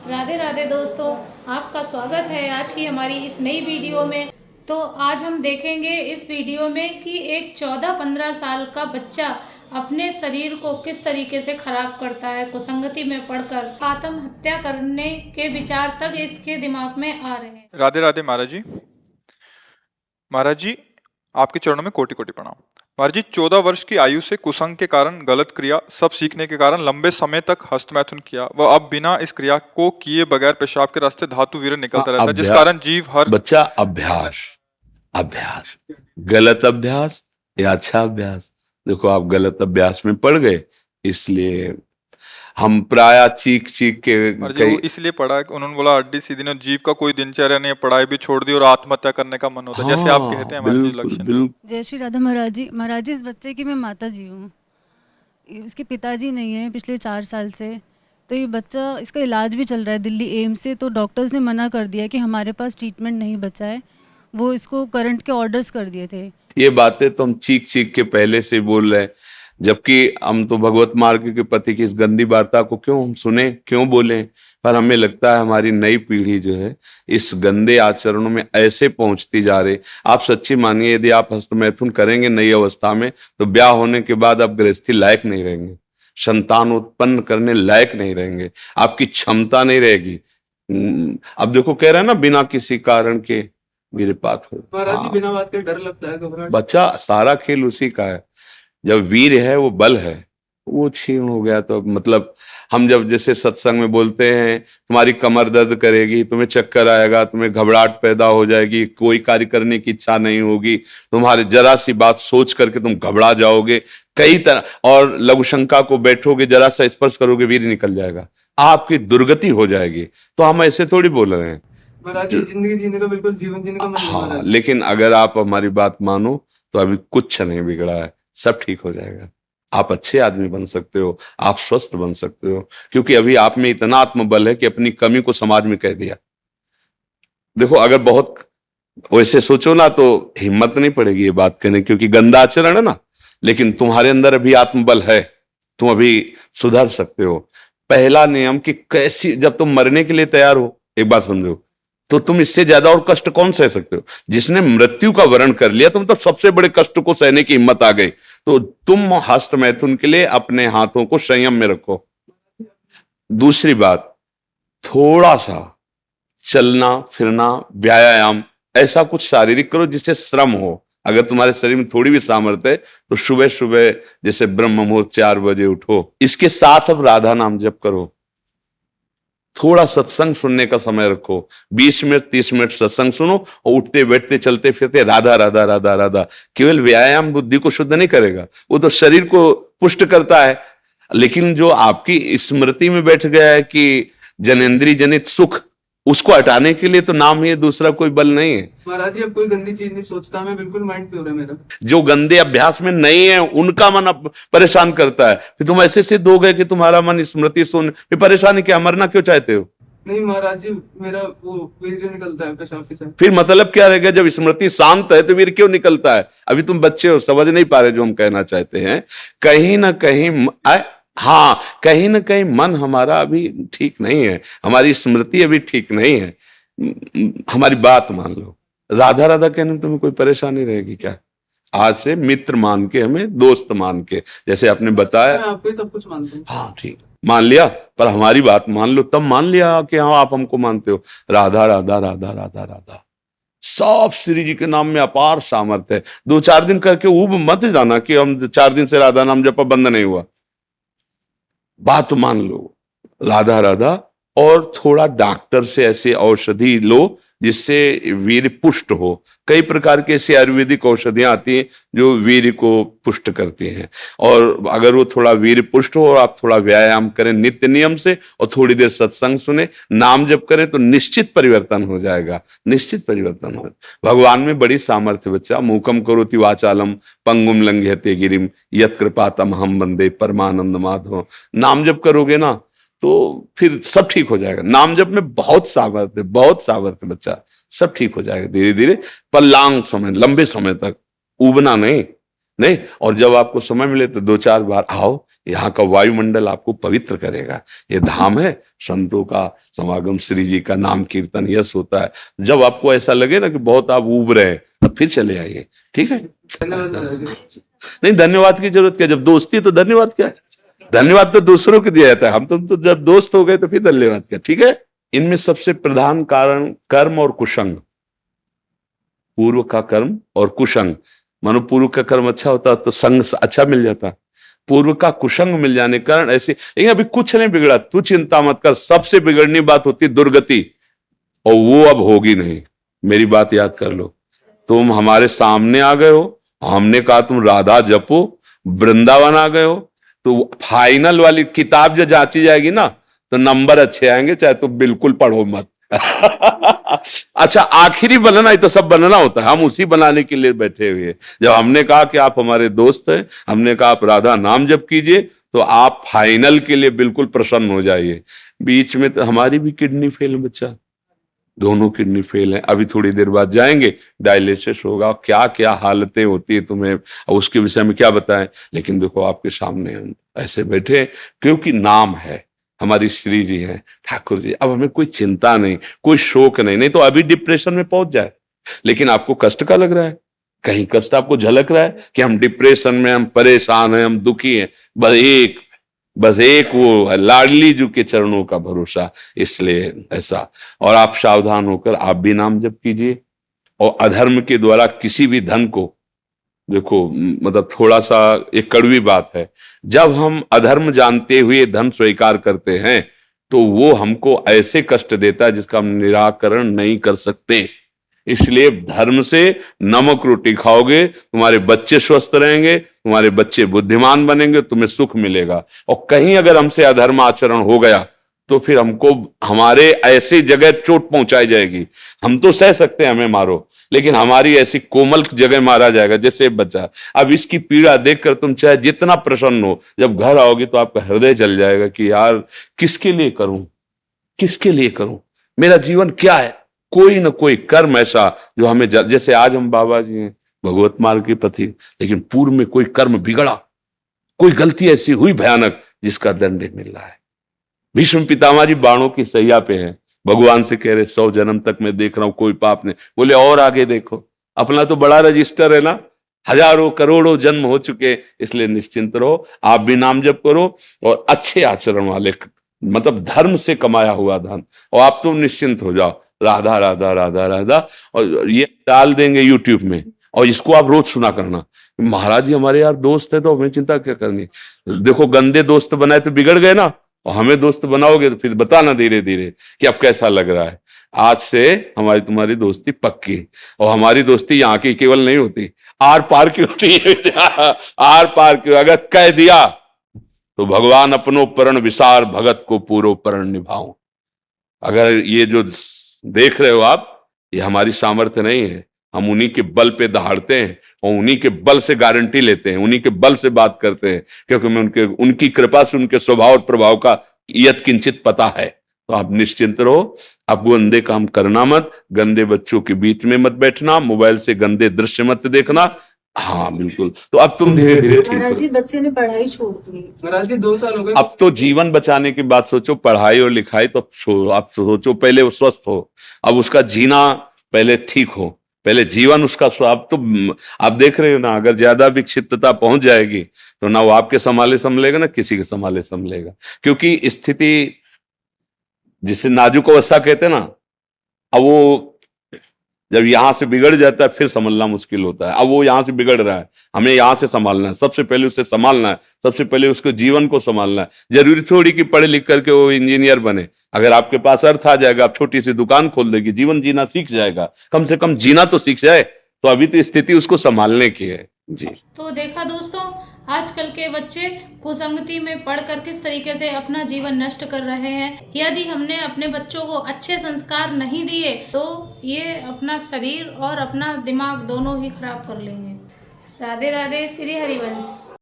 राधे राधे दोस्तों, आपका स्वागत है आज की हमारी इस नई वीडियो में। तो आज हम देखेंगे इस वीडियो में कि एक 14-15 साल का बच्चा अपने शरीर को किस तरीके से खराब करता है, कुसंगति में पड़कर आत्महत्या करने के विचार तक इसके दिमाग में आ रहे हैं। राधे राधे महाराज जी। महाराज जी, आपके चरणों में कोटि कोटि प्रणाम। महाराज जी, 14 वर्ष की आयु से कुसंग के कारण गलत क्रिया सब सीखने के कारण लंबे समय तक हस्तमैथुन किया व अब बिना इस क्रिया को किए बगैर पेशाब के रास्ते धातु वीर्य निकलता रहता है, जिस कारण जीव हर बच्चा अभ्यास अभ्यास गलत अभ्यास या अच्छा अभ्यास। देखो आप गलत अभ्यास में पड़ गए, इसलिए हम प्राय चीख चीख के महाराज जी, वो इसलिए पढ़ा है कि उन्होंने बोला हड्डी सीधी ने जीव का कोई दिनचर्या नहीं है, पढ़ाई भी छोड़ दी और आत्महत्या करने का मन होता है, जैसे आप कहते हैं महाराज जी लक्षण। बिल्कुल। जय श्री राधा महाराज जी। महाराज जी, इस बच्चे की मैं माता जी हूँ। इसके पिताजी नहीं है पिछले 4 साल से। तो ये बच्चा, इसका इलाज भी चल रहा है दिल्ली एम्स से। तो डॉक्टर्स ने मना कर दिया कि हमारे पास ट्रीटमेंट नहीं बचा है। वो इसको करंट के ऑर्डर्स कर दिए थे। ये बातें तो हम चीख चीख के पहले से बोल रहे हैं, जबकि हम तो भगवत मार्ग के पति की इस गंदी वार्ता को क्यों हम सुने, क्यों बोले। पर हमें लगता है हमारी नई पीढ़ी जो है इस गंदे आचरणों में ऐसे पहुंचती जा रही। आप सच्ची मानिए, यदि आप हस्तमैथुन करेंगे नई अवस्था में तो ब्याह होने के बाद आप गृहस्थी लायक नहीं रहेंगे, संतान उत्पन्न करने लायक नहीं रहेंगे, आपकी क्षमता नहीं रहेगी। अब देखो कह रहे हैं ना, बिना किसी कारण के वीरपात हो। महाराज जी, बिना बात के डर लगता है, घबराहट। बच्चा, सारा खेल उसी का है। जब वीर है वो बल है, वो क्षीण हो गया तो मतलब हम जब जैसे सत्संग में बोलते हैं तुम्हारी कमर दर्द करेगी, तुम्हें चक्कर आएगा, तुम्हें घबराहट पैदा हो जाएगी, कोई कार्य करने की इच्छा नहीं होगी, तुम्हारे जरा सी बात सोच करके तुम घबरा जाओगे कई तरह, और लघु शंका को बैठोगे, जरा सा स्पर्श करोगे वीर निकल जाएगा, आपकी दुर्गति हो जाएगी। तो हम ऐसे थोड़ी बोल रहे हैं महाराज जी, जिंदगी जीने का बिल्कुल जीवन जीने का मन नहीं हाँ, महाराज। लेकिन अगर आप हमारी बात मानो तो अभी कुछ नहीं बिगड़ा है, सब ठीक हो जाएगा। आप अच्छे आदमी बन सकते हो, आप स्वस्थ बन सकते हो, क्योंकि अभी आप में इतना आत्मबल है कि अपनी कमी को समाज में कह दिया। देखो अगर बहुत वैसे सोचो ना तो हिम्मत नहीं पड़ेगी ये बात कहने, क्योंकि गंदा आचरण है ना। लेकिन तुम्हारे अंदर अभी आत्मबल है, तुम अभी सुधर सकते हो। पहला नियम कि कैसी, जब तुम मरने के लिए तैयार हो, एक बात समझो, तो तुम इससे ज्यादा और कष्ट कौन सह सकते हो। जिसने मृत्यु का वरण कर लिया, तुम तो सबसे बड़े कष्ट को सहने की हिम्मत आ गई। तो तुम हस्तमैथुन के लिए अपने हाथों को संयम में रखो। दूसरी बात, थोड़ा सा चलना फिरना, व्यायाम, ऐसा कुछ शारीरिक करो जिससे श्रम हो। अगर तुम्हारे शरीर में थोड़ी भी सामर्थ्य है तो सुबह सुबह जैसे ब्रह्म मुहूर्त 4 बजे उठो। इसके साथ अब राधा नाम जप करो, थोड़ा सत्संग सुनने का समय रखो, 20 मिनट 30 मिनट सत्संग सुनो, और उठते बैठते चलते फिरते राधा राधा राधा राधा। केवल व्यायाम बुद्धि को शुद्ध नहीं करेगा, वो तो शरीर को पुष्ट करता है, लेकिन जो आपकी स्मृति में बैठ गया है कि जनेंद्रिय जनित सुख, उसको हटाने के लिए तो नाम ही है, दूसरा कोई बल नहीं है। महाराज जी, अब कोई गंदी चीज नहीं सोचता, मैं बिल्कुल माइंड प्योर है मेरा। जो गंदे अभ्यास में नहीं है उनका मन अब परेशान करता है। फिर तुम ऐसे सिद्ध हो गए कि तुम्हारा मन स्मृति सुन, फिर परेशानी क्या, मरना क्यों चाहते हो। नहीं महाराज जी, मेरा वो वीर्य निकलता है पेशाब से। फिर मतलब क्या रहेगा, जब स्मृति शांत है तो वीर क्यों निकलता है। अभी तुम बच्चे हो, समझ नहीं पा रहे जो हम कहना चाहते हैं। कहीं ना कहीं हाँ, कहीं ना कहीं मन हमारा अभी ठीक नहीं है, हमारी स्मृति अभी ठीक नहीं है। हमारी बात मान लो, राधा राधा कहने में तुम्हें कोई परेशानी रहेगी क्या। आज से मित्र मान के, हमें दोस्त मान के, जैसे आपने बताया। मैं आपको सब कुछ मानता हूँ। हाँ ठीक, मान लिया, पर हमारी बात मान लो, तब मान लिया कि हाँ आप हमको मानते हो। राधा राधा राधा राधा राधा, सब श्री जी के नाम में अपार सामर्थ्य है। 2-4 दिन करके ऊब मत जाना कि हम 4 दिन से राधा नाम जपा, बंद नहीं हुआ। बात मान लो, राधा राधा, और थोड़ा डॉक्टर से ऐसे औषधि लो जिससे वीर पुष्ट हो। कई प्रकार के ऐसी आयुर्वेदिक औषधियां आती हैं जो वीर को पुष्ट करती हैं, और अगर वो थोड़ा वीर पुष्ट हो और आप थोड़ा व्यायाम करें नित्य नियम से, और थोड़ी देर सत्संग सुने, नाम जप करें, तो निश्चित परिवर्तन हो जाएगा, निश्चित परिवर्तन हो। भगवान में बड़ी सामर्थ्य बच्चा। मूकम करोति वाचालम पंगुम लंघयते गिरिम यत् कृपातम हम वंदे परमानंद माधव। नाम जप करोगे ना तो फिर सब ठीक हो जाएगा। नाम जप में बहुत सामर्थ्य, बहुत सामर्थ्य बच्चा, सब ठीक हो जाएगा धीरे धीरे, पर लॉन्ग समय, लंबे समय तक, उबना नहीं। और जब आपको समय मिले तो 2-4 बार आओ, यहाँ का वायुमंडल आपको पवित्र करेगा। ये धाम है, संतों का समागम, श्री जी का नाम कीर्तन यश होता है। जब आपको ऐसा लगे ना कि बहुत आप ऊब रहे हैं, तब फिर चले आइए, ठीक है। धन्यवाद महाराज। नहीं, धन्यवाद की जरूरत क्या, जब दोस्ती तो धन्यवाद क्या है, धन्यवाद तो दूसरों को दिया जाता है। हम तो जब दोस्त हो गए तो फिर धन्यवाद क्या, ठीक है। इनमें सबसे प्रधान कारण कर्म और कुसंग, पूर्व का कर्म और कुसंग। मानो पूर्व का कर्म अच्छा होता तो संग अच्छा मिल जाता, पूर्व का कुसंग मिल जाने के कारण ऐसे। लेकिन अभी कुछ नहीं बिगड़ा, तू चिंता मत कर। सबसे बिगड़नी बात होती दुर्गति, और वो अब होगी नहीं। मेरी बात याद कर लो, तुम हमारे सामने आ गए हो, हमने कहा तुम राधा जपो, वृंदावन आ गए हो, तो फाइनल वाली किताब जो जांची जाएगी ना, तो नंबर अच्छे आएंगे, चाहे तुम बिल्कुल पढ़ो मत। अच्छा, आखिरी बनना ही तो सब बनना होता है, हम उसी बनाने के लिए बैठे हुए। जब हमने कहा कि आप हमारे दोस्त हैं, हमने कहा आप राधा नाम जप कीजिए, तो आप फाइनल के लिए बिल्कुल प्रसन्न हो जाइए। बीच में तो हमारी भी किडनी फेल है बच्चा, दोनों किडनी फेल है। अभी थोड़ी देर बाद जाएंगे, डायलिसिस होगा, क्या क्या हालतें होती है तुम्हें उसके विषय में क्या बताएं। लेकिन देखो आपके सामने हम ऐसे बैठे, क्योंकि नाम है, हमारी श्री जी है, ठाकुर जी। अब हमें कोई चिंता नहीं, कोई शोक नहीं। नहीं तो अभी डिप्रेशन में पहुंच जाए। लेकिन आपको कष्ट का लग रहा है, कहीं कष्ट आपको झलक रहा है कि हम डिप्रेशन में, हम परेशान हैं, हम दुखी हैं। बस एक वो लाडली जी के चरणों का भरोसा, इसलिए ऐसा। और आप सावधान होकर आप भी नाम जप कीजिए। और अधर्म के द्वारा किसी भी धन को, देखो मतलब थोड़ा सा एक कड़वी बात है, जब हम अधर्म जानते हुए धन स्वीकार करते हैं तो वो हमको ऐसे कष्ट देता है जिसका हम निराकरण नहीं कर सकते। इसलिए धर्म से नमक रोटी खाओगे, तुम्हारे बच्चे स्वस्थ रहेंगे, तुम्हारे बच्चे बुद्धिमान बनेंगे, तुम्हें सुख मिलेगा। और कहीं अगर हमसे अधर्म आचरण हो गया तो फिर हमको हमारे ऐसी जगह चोट पहुंचाई जाएगी। हम तो सह सकते हैं, हमें मारो, लेकिन हमारी ऐसी कोमल जगह मारा जाएगा जैसे बच्चा। अब इसकी पीड़ा देखकर तुम चाहे जितना प्रसन्न हो, जब घर आओगे तो आपका हृदय जल जाएगा कि यार किसके लिए करूं, किसके लिए करूं, मेरा जीवन क्या है। कोई ना कोई कर्म ऐसा जो हमें जैसे आज हम बाबा जी हैं, भगवत मार्ग के पथि, लेकिन पूर्व में कोई कर्म बिगड़ा, कोई गलती ऐसी हुई भयानक जिसका दंड मिल रहा है। भीष्म पितामह जी बाणों की सैया पे हैं, भगवान से कह रहे 100 जन्म तक मैं देख रहा हूं कोई पाप नहीं। बोले और आगे देखो, अपना तो बड़ा रजिस्टर है ना, हजारों करोड़ों जन्म हो चुके, इसलिए निश्चिंत रहो। आप भी नाम जप करो और अच्छे आचरण वाले, मतलब धर्म से कमाया हुआ धन, और आप तो निश्चिंत हो जाओ। राधा राधा राधा राधा, और ये डाल देंगे यूट्यूब में, और इसको आप रोज सुना करना। महाराज जी हमारे यार दोस्त है तो हमें चिंता क्या करनी। देखो गंदे दोस्त बनाए तो बिगड़ गए ना, और हमें दोस्त बनाओगे तो फिर बताना धीरे धीरे कि अब कैसा लग रहा है। आज से हमारी तुम्हारी दोस्ती पक्की, और हमारी दोस्ती यहाँ की केवल नहीं होती, आर पार की होती है। आर पार की, अगर कह दिया तो भगवान अपनो परण विसार, भगत को पूरो परण निभाऊं। अगर ये जो देख रहे हो आप, ये हमारी सामर्थ्य नहीं है, हम उन्हीं के बल पे दहाड़ते हैं और उन्हीं के बल से गारंटी लेते हैं, उन्हीं के बल से बात करते हैं, क्योंकि हमें उनकी कृपा से उनके स्वभाव और प्रभाव का यत किंचित पता है। तो आप निश्चिंत रहो, आप गंदे काम करना मत, गंदे बच्चों के बीच में मत बैठना, मोबाइल से गंदे दृश्य मत देखना। हाँ बिल्कुल। तो अब तुम धीरे धीरे ठीक महाराज हो। जी बच्चे ने पढ़ाई छोड़ दी। महाराज जी 2 साल हो गए। अब तो जीवन बचाने की बात सोचो, पढ़ाई और लिखाई तो आप सोचो, पहले वो स्वस्थ हो, अब उसका जीना पहले ठीक हो, पहले जीवन उसका। अब तो आप देख रहे हो ना, अगर ज्यादा विक्षिप्तता पहुंच जाएगी तो ना वो आपके संभाले संभलेगा, ना किसी के संभाले संभलेगा, क्योंकि स्थिति जिसे नाजुक अवस्था कहते हैं ना, अब वो जब यहां से बिगड़ जाता है फिर संभलना मुश्किल होता है। अब वो यहां से बिगड़ रहा है, हमें यहां से संभालना है, सबसे पहले उसे संभालना है, सबसे पहले उसको जीवन को संभालना है। जरूरी थोड़ी कि पढ़े लिख करके वो इंजीनियर बने। अगर आपके पास अर्थ आ जाएगा, आप छोटी सी दुकान खोल देगी, जीवन जीना सीख जाएगा, कम से कम जीना तो सीख जाए। तो अभी तो स्थिति उसको संभालने की है जी। तो देखा दोस्तों, आजकल के बच्चे कुसंगति में पढ़कर किस तरीके से अपना जीवन नष्ट कर रहे हैं। यदि हमने अपने बच्चों को अच्छे संस्कार नहीं दिए तो ये अपना शरीर और अपना दिमाग दोनों ही खराब कर लेंगे। राधे राधे, श्री हरिवंश।